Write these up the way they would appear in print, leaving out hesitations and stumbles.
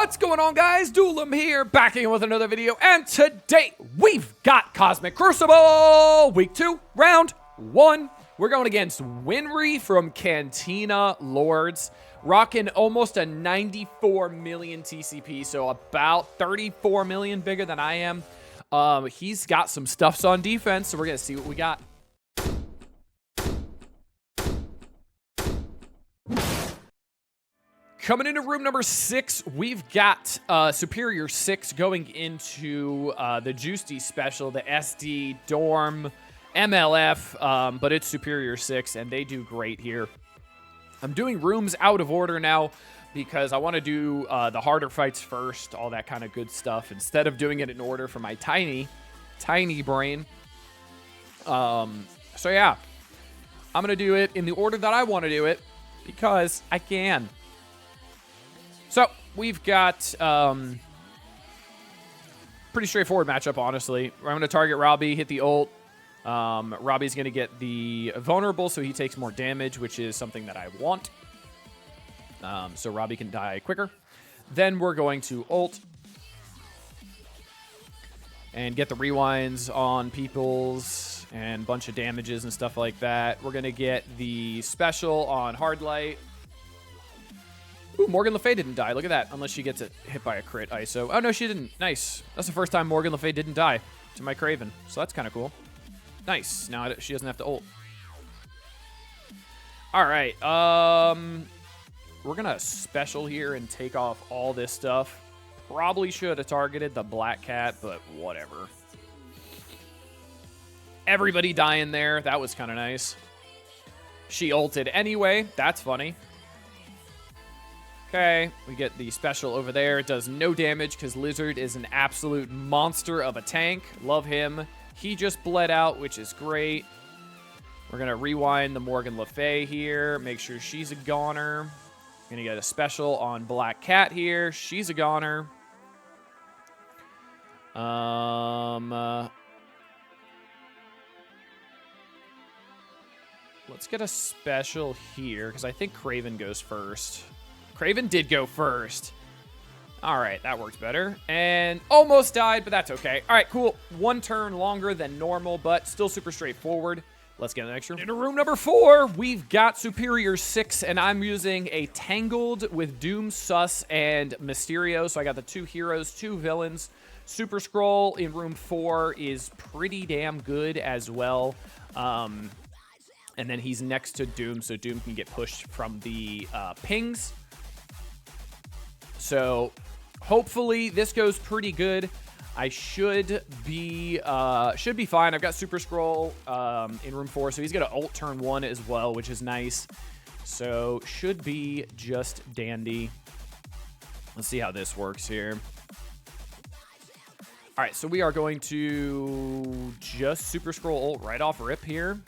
What's going on, guys? Duelim here, back in with another video, and today we've got Cosmic Crucible Week 2, Round 1. We're going against Winry from Cantina Lords, rocking almost a 94 million TCP, so about 34 million bigger than I am. He's got some stuffs on defense, so we're going to see what we got. Coming into room number 6, we've got Superior 6 going into the Juicy Special, the SD Dorm MLF, but it's Superior 6, and they do great here. I'm doing rooms out of order now because I want to do the harder fights first, all that kind of good stuff, instead of doing it in order for my tiny brain. So yeah, I'm going to do it in the order that I want to do it because I can. So, we've got pretty straightforward matchup, honestly. I'm going to target Robbie, hit the ult. Robbie's going to get the vulnerable, so he takes more damage, which is something that I want. So Robbie can die quicker. Then we're going to ult and get the rewinds on peoples and a bunch of damages and stuff like that. We're going to get the special on hard light. Ooh, Morgan Le Fay didn't die. Look at that. Unless she gets hit by a crit ISO. Oh, no, she didn't. Nice. That's the first time Morgan Le Fay didn't die to my Kraven. So that's kind of cool. Nice. Now she doesn't have to ult. All right. We're going to special here and take off all this stuff. Probably should have targeted the Black Cat, but whatever. Everybody dying there. That was kind of nice. She ulted anyway. That's funny. Okay, we get the special over there. It does no damage because Lizard is an absolute monster of a tank. Love him. He just bled out, which is great. We're going to rewind the Morgan Le Fay here. Make sure she's a goner. Going to get a special on Black Cat here. She's a goner. Let's get a special here because I think Kraven goes first. Kraven did go first. All right, that works better. And almost died, but that's okay. All right, cool. One turn longer than normal, but still super straightforward. Let's get the next room. Into room number 4, we've got Superior 6, and I'm using a Tangled with Doom, Sus, and Mysterio. So I got the 2 heroes, 2 villains. Super Scroll in room 4 is pretty damn good as well. And then he's next to Doom, so Doom can get pushed from the pings. So hopefully this goes pretty good. I should be fine. I've got Super Scroll in room 4, so he's got an ult turn 1 as well, which is nice. So should be just dandy. Let's see how this works here. All right, so we are going to just Super Scroll ult right off rip here.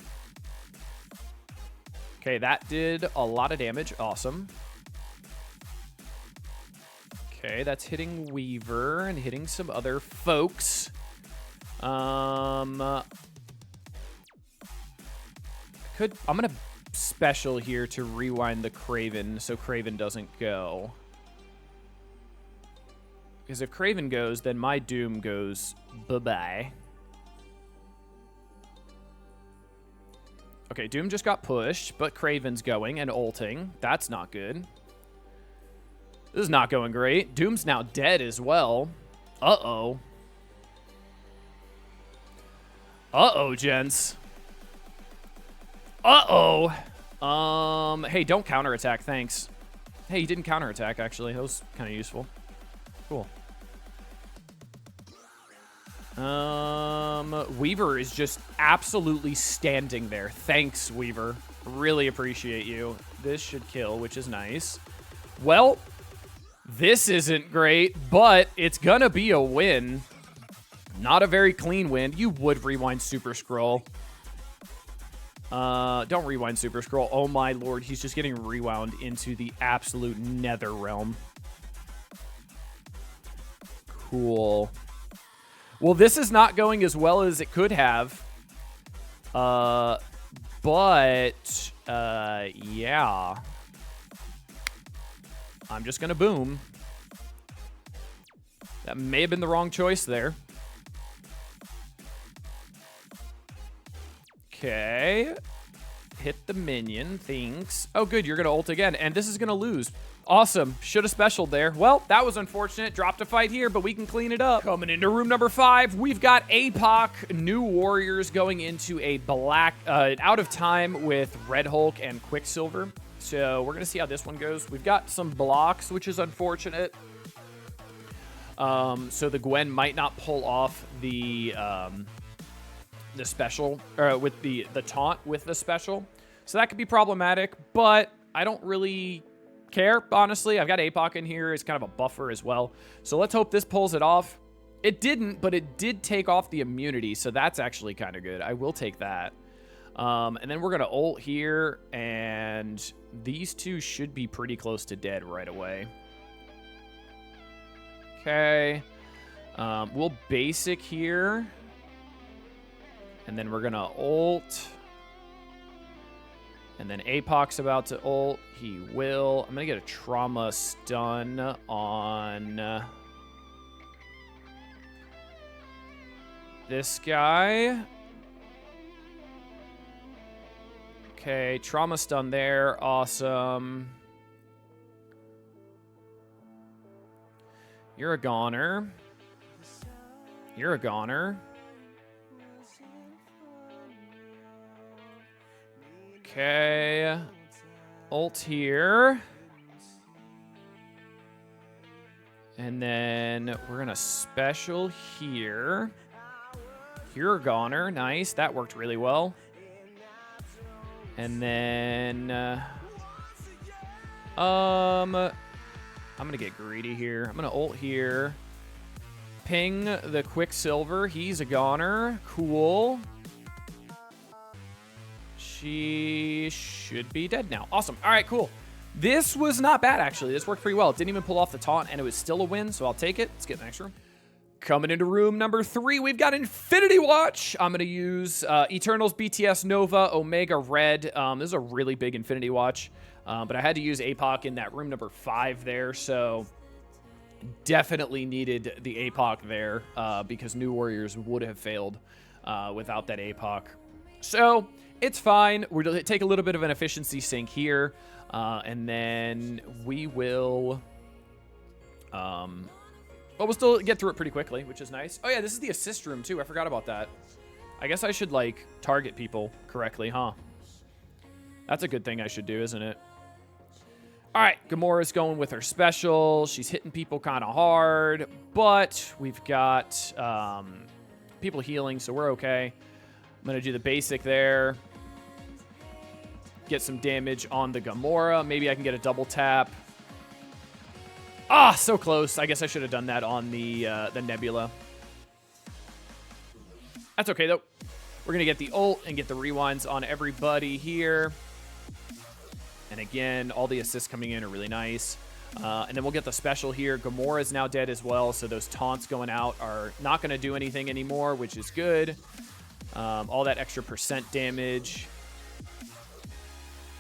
Okay, that did a lot of damage. Awesome. Okay, that's hitting Weaver and hitting some other folks. I'm gonna special here to rewind the Kraven so Kraven doesn't go. Because if Kraven goes, then my Doom goes bye-bye. Okay, Doom just got pushed, but Kraven's going and ulting. That's not good. This is not going great. Doom's now dead as well. Uh-oh. Uh-oh, gents. Uh-oh. Hey, don't counterattack, thanks. Hey, he didn't counterattack, actually. That was kind of useful. Cool. Weaver is just absolutely standing there. Thanks, Weaver. Really appreciate you. This should kill, which is nice. Well, this isn't great, but it's gonna be a win. Not a very clean win. You would rewind Super Scroll. Don't rewind Super Scroll. Oh my lord, he's just getting rewound into the absolute nether realm. Cool. Well, this is not going as well as it could have. But, yeah. I'm just going to boom. That may have been the wrong choice there. Okay. Hit the minion. Thanks. Oh, good. You're going to ult again. And this is going to lose. Awesome. Should have specialed there. Well, that was unfortunate. Dropped a fight here, but we can clean it up. Coming into room number 5, we've got APOC, New Warriors going into a black, out of time with Red Hulk and Quicksilver. So we're going to see how this one goes. We've got some blocks, which is unfortunate. So the Gwen might not pull off the special, with the taunt with the special. So that could be problematic, but I don't really care, honestly. I've got APOC in here as kind of a buffer as well. So let's hope this pulls it off. It didn't, but it did take off the immunity, so that's actually kind of good. I will take that. And then we're going to ult here, and these two should be pretty close to dead right away. Okay. We'll basic here. And then we're going to ult. And then APOC's about to ult. He will. I'm going to get a trauma stun on this guy. Okay, trauma stun there. Awesome. You're a goner. You're a goner. Okay. Ult here. And then we're going to special here. You're a goner. Nice. That worked really well. And then I'm going to get greedy here. I'm going to ult here. Ping the Quicksilver. He's a goner. Cool. She should be dead now. Awesome. All right, cool. This was not bad, actually. This worked pretty well. It didn't even pull off the taunt, and it was still a win, so I'll take it. Let's get the next room. Coming into room number 3, we've got Infinity Watch. I'm going to use Eternals, BTS, Nova, Omega, Red. This is a really big Infinity Watch, but I had to use APOC in that room number 5 there, so definitely needed the APOC there because New Warriors would have failed without that APOC. So it's fine. We're going to take a little bit of an efficiency sink here, and then we will... but we'll still get through it pretty quickly, which is nice. Oh, yeah, this is the assist room, too. I forgot about that. I guess I should, like, target people correctly, huh? That's a good thing I should do, isn't it? All right, Gamora's going with her special. She's hitting people kind of hard, but we've got people healing, so we're okay. I'm going to do the basic there. Get some damage on the Gamora. Maybe I can get a double tap. Ah, so close. I guess I should have done that on the Nebula. That's okay, though. We're going to get the ult and get the rewinds on everybody here. And again, all the assists coming in are really nice. And then we'll get the special here. Gamora is now dead as well, so those taunts going out are not going to do anything anymore, which is good. All that extra percent damage.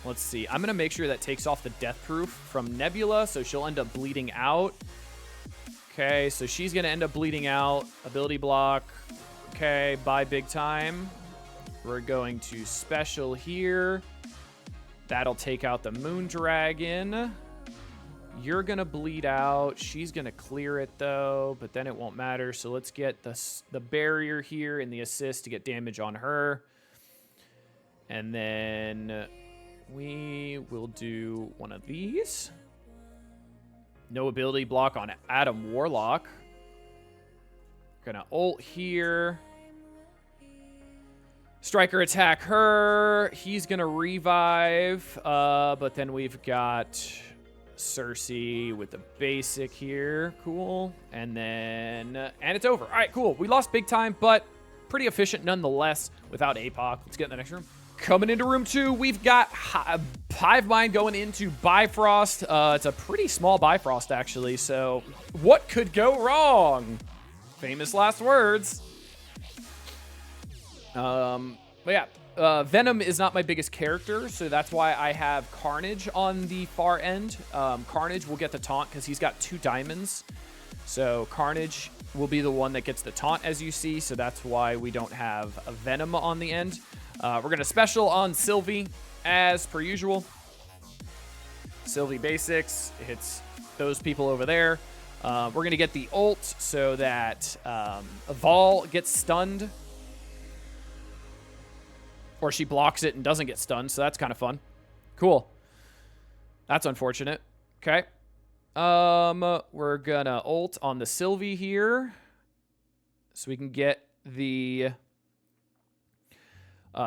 Let's see. I'm going to make sure that takes off the death proof from Nebula, so she'll end up bleeding out. Okay, so she's going to end up bleeding out. Ability block. Okay, bye big time. We're going to special here. That'll take out the Moon Dragon. You're going to bleed out. She's going to clear it, though, but then it won't matter. So let's get the barrier here and the assist to get damage on her. And then... we will do one of these. No ability block on Adam Warlock. Gonna ult here. Striker attack her. He's gonna revive. But then we've got Cersei with the basic here. Cool. And then... and it's over. All right, cool. We lost big time, but pretty efficient nonetheless without APOC. Let's get in the next room. Coming into room 2, we've got Hive Mind going into Bifrost. It's a pretty small Bifrost, actually, so what could go wrong? Famous last words. But yeah, Venom is not my biggest character, so that's why I have Carnage on the far end. Carnage will get the taunt because he's got 2 diamonds. So Carnage will be the one that gets the taunt, as you see. So that's why we don't have a Venom on the end. We're going to special on Sylvie, as per usual. Sylvie basics, hits those people over there. We're going to get the ult so that Vol gets stunned. Or she blocks it and doesn't get stunned, so that's kind of fun. Cool. That's unfortunate. Okay. We're going to ult on the Sylvie here. So we can get the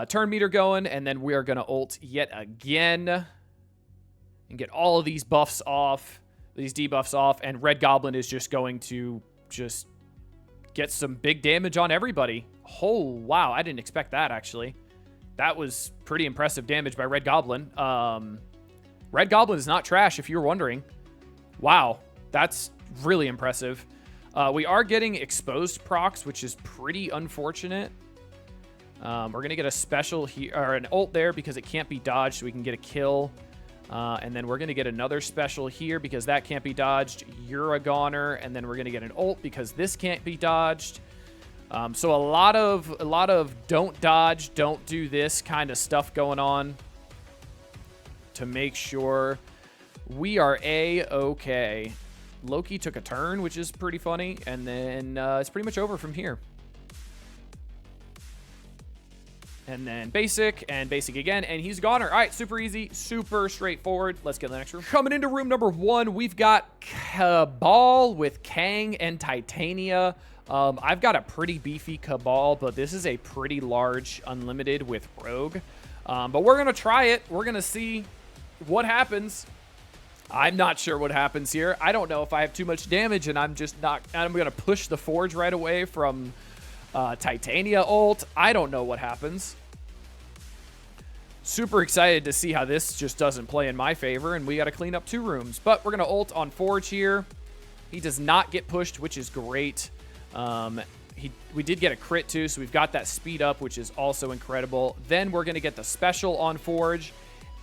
turn meter going, and then we are going to ult yet again. And get all of these buffs off. These debuffs off, and Red Goblin is just going to just get some big damage on everybody. Oh, wow. I didn't expect that, actually. That was pretty impressive damage by Red Goblin. Red Goblin is not trash, if you're wondering. Wow. That's really impressive. We are getting exposed procs, which is pretty unfortunate. We're going to get a special here, or an ult there because it can't be dodged, so we can get a kill. And then we're going to get another special here because that can't be dodged. You're a goner. And then we're going to get an ult because this can't be dodged. So a lot of don't dodge, don't do this kind of stuff going on to make sure we are A-okay. Loki took a turn, which is pretty funny. And then it's pretty much over from here. And then basic, and basic again, and he's a goner. All right, super easy, super straightforward. Let's get to the next room. Coming into room number 1, we've got Cabal with Kang and Titania. I've got a pretty beefy Cabal, but this is a pretty large Unlimited with Rogue. But we're going to try it. We're going to see what happens. I'm not sure what happens here. I don't know if I have too much damage, and I'm going to push the Forge right away from Titania ult. I don't know what happens. Super excited to see how this just doesn't play in my favor, and we got to clean up 2 rooms. But we're going to ult on Forge here. He does not get pushed, which is great. We did get a crit too, so we've got that speed up, which is also incredible. Then we're going to get the special on Forge,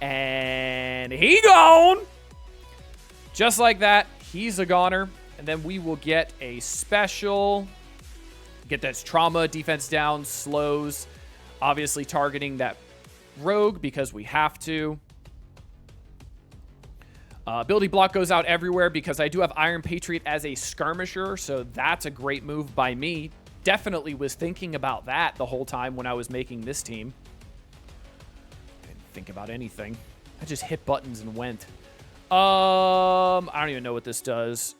and he gone! Just like that, he's a goner. And then we will get a special... Get that trauma, defense down, slows. Obviously targeting that rogue because we have to. Ability block goes out everywhere because I do have Iron Patriot as a skirmisher, so that's a great move by me. Definitely was thinking about that the whole time when I was making this team. Didn't think about anything. I just hit buttons and went. I don't even know what this does.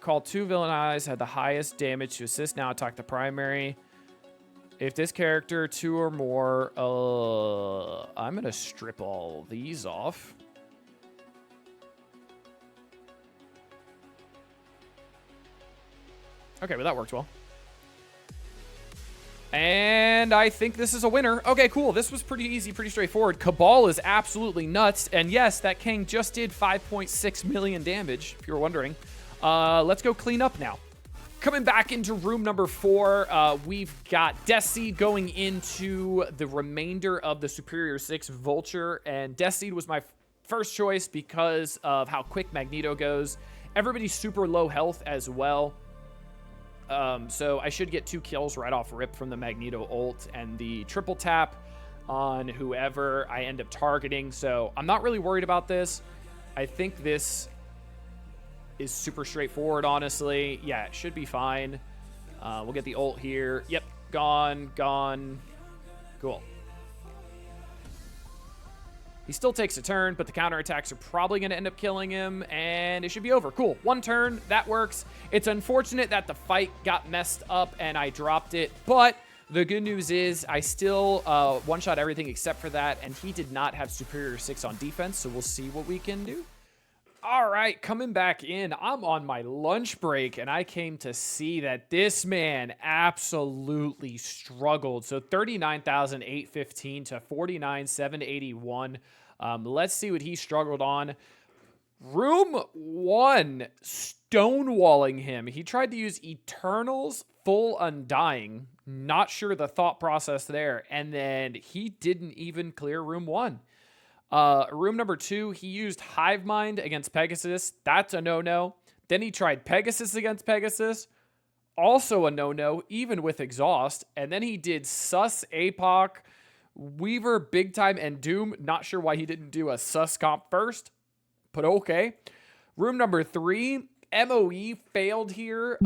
Call 2 villain eyes, had the highest damage to assist, now attack the primary. If this character, 2 or more, I'm going to strip all these off. Okay, well, that worked well. And I think this is a winner. Okay, cool. This was pretty easy, pretty straightforward. Cabal is absolutely nuts. And yes, that King just did 5.6 million damage, if you were wondering. Let's go clean up now. Coming back into room number 4, we've got Death Seed going into the remainder of the Superior 6 Vulture. And Death Seed was my first choice because of how quick Magneto goes. Everybody's super low health as well. So I should get 2 kills right off rip from the Magneto ult and the triple tap on whoever I end up targeting. So I'm not really worried about this. I think this is super straightforward, honestly. Yeah, it should be fine. We'll get the ult here. Yep, gone. Cool. He still takes a turn, but the counterattacks are probably going to end up killing him, and it should be over. Cool. 1 turn. That works. It's unfortunate that the fight got messed up and I dropped it, but the good news is I still one-shot everything except for that, and he did not have Superior 6 on defense, so we'll see what we can do. All right, coming back in. I'm on my lunch break, and I came to see that this man absolutely struggled. So 39,815 to 49,781. Let's see what he struggled on. Room 1, stonewalling him. He tried to use Eternals full Undying. Not sure the thought process there. And then he didn't even clear room 1. Room number 2, he used Hive Mind against Pegasus. That's a no-no. Then he tried Pegasus against Pegasus. Also a no-no, even with Exhaust. And then he did Sus, APOC, Weaver, Big Time, and Doom. Not sure why he didn't do a Sus comp first, but okay. Room number 3, MOE failed here.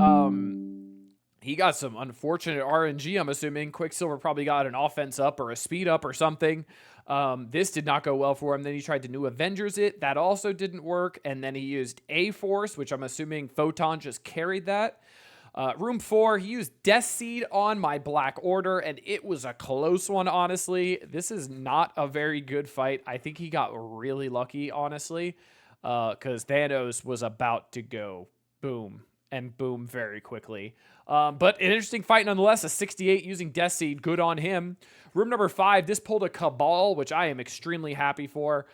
He got some unfortunate RNG, I'm assuming. Quicksilver probably got an offense up or a speed up or something. This did not go well for him. Then he tried to New Avengers it. That also didn't work. And then he used A-Force, which I'm assuming Photon just carried that. Room 4, he used Death Seed on my Black Order, and it was a close one, honestly. This is not a very good fight. I think he got really lucky, honestly, because Thanos was about to go boom and boom very quickly. But an interesting fight nonetheless. A 68 using Death Seed. Good on him. Room number 5, this pulled a Cabal, which I am extremely happy for.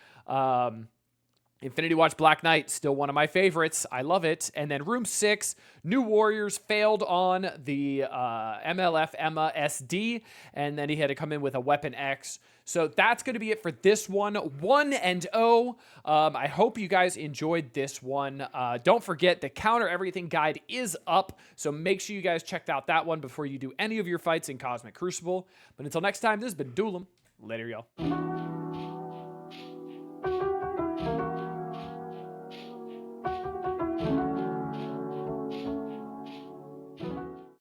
Infinity Watch Black Knight, still one of my favorites. I love it. And then room 6, New Warriors failed on the MLF Emma SD, and then he had to come in with a Weapon X. So that's going to be it for this one. 1-0. I hope you guys enjoyed this one. Don't forget, the Counter Everything guide is up, so make sure you guys check out that one before you do any of your fights in Cosmic Crucible. But until next time, this has been Duelim. Later, y'all.